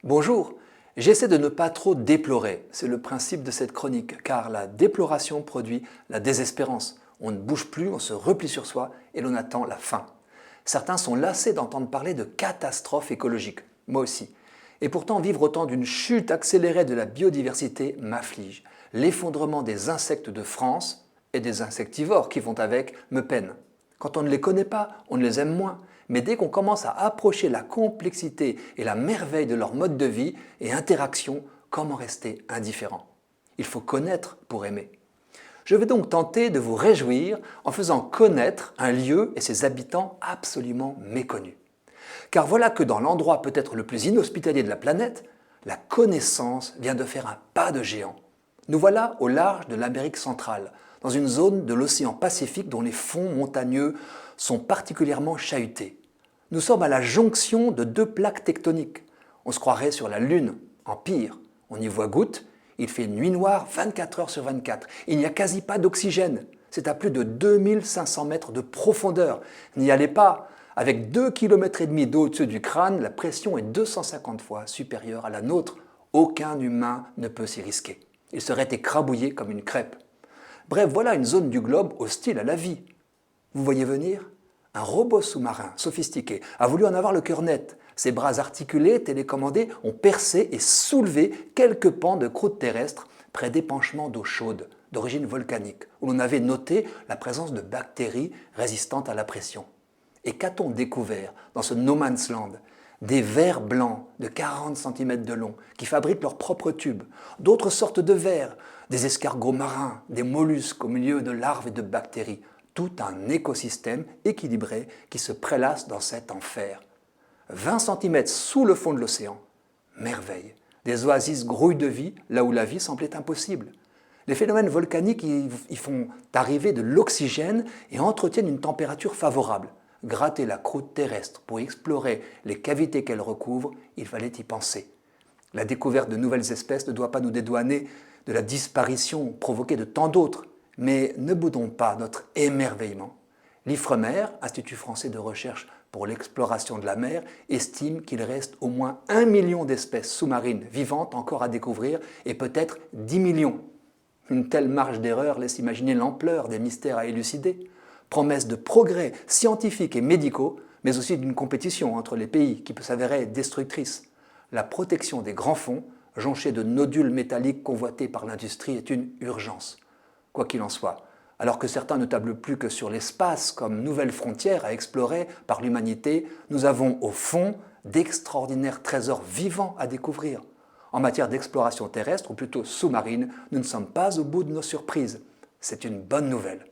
Bonjour, j'essaie de ne pas trop déplorer, c'est le principe de cette chronique, car la déploration produit la désespérance. On ne bouge plus, on se replie sur soi et l'on attend la fin. Certains sont lassés d'entendre parler de catastrophe écologique, moi aussi. Et pourtant, vivre autant d'une chute accélérée de la biodiversité m'afflige. L'effondrement des insectes de France et des insectivores qui vont avec me peine. Quand on ne les connaît pas, on les aime moins. Mais dès qu'on commence à approcher la complexité et la merveille de leur mode de vie et interaction, comment rester indifférent? Il faut connaître pour aimer. Je vais donc tenter de vous réjouir en faisant connaître un lieu et ses habitants absolument méconnus. Car voilà que dans l'endroit peut-être le plus inhospitalier de la planète, la connaissance vient de faire un pas de géant. Nous voilà au large de l'Amérique centrale, dans une zone de l'océan Pacifique dont les fonds montagneux sont particulièrement chahutés. Nous sommes à la jonction de deux plaques tectoniques. On se croirait sur la Lune, en pire. On y voit goutte, il fait nuit noire 24 heures sur 24. Il n'y a quasi pas d'oxygène. C'est à plus de 2500 mètres de profondeur. N'y allez pas. Avec 2,5 km d'eau au-dessus du crâne, la pression est 250 fois supérieure à la nôtre. Aucun humain ne peut s'y risquer. Il serait écrabouillé comme une crêpe. Bref, voilà une zone du globe hostile à la vie. Vous voyez venir? Un robot sous-marin sophistiqué a voulu en avoir le cœur net. Ses bras articulés, télécommandés, ont percé et soulevé quelques pans de croûte terrestre près d'épanchements d'eau chaude d'origine volcanique, où l'on avait noté la présence de bactéries résistantes à la pression. Et qu'a-t-on découvert dans ce no man's land? Des vers blancs de 40 cm de long qui fabriquent leurs propres tubes, d'autres sortes de vers, des escargots marins, des mollusques au milieu de larves et de bactéries, tout un écosystème équilibré qui se prélasse dans cet enfer. 20 cm sous le fond de l'océan. Merveille. Des oasis grouillent de vie là où la vie semblait impossible. Les phénomènes volcaniques y font arriver de l'oxygène et entretiennent une température favorable. Gratter la croûte terrestre pour explorer les cavités qu'elle recouvre, il fallait y penser. La découverte de nouvelles espèces ne doit pas nous dédouaner de la disparition provoquée de tant d'autres. Mais ne boudons pas notre émerveillement. L'IFREMER, Institut français de recherche pour l'exploration de la mer, estime qu'il reste au moins 1 million d'espèces sous-marines vivantes encore à découvrir et peut-être 10 millions. Une telle marge d'erreur laisse imaginer l'ampleur des mystères à élucider. Promesse de progrès scientifiques et médicaux, mais aussi d'une compétition entre les pays qui peut s'avérer destructrice. La protection des grands fonds, jonchés de nodules métalliques convoités par l'industrie, est une urgence. Quoi qu'il en soit, alors que certains ne tablent plus que sur l'espace comme nouvelle frontière à explorer par l'humanité, nous avons au fond d'extraordinaires trésors vivants à découvrir. En matière d'exploration terrestre, ou plutôt sous-marine, nous ne sommes pas au bout de nos surprises. C'est une bonne nouvelle.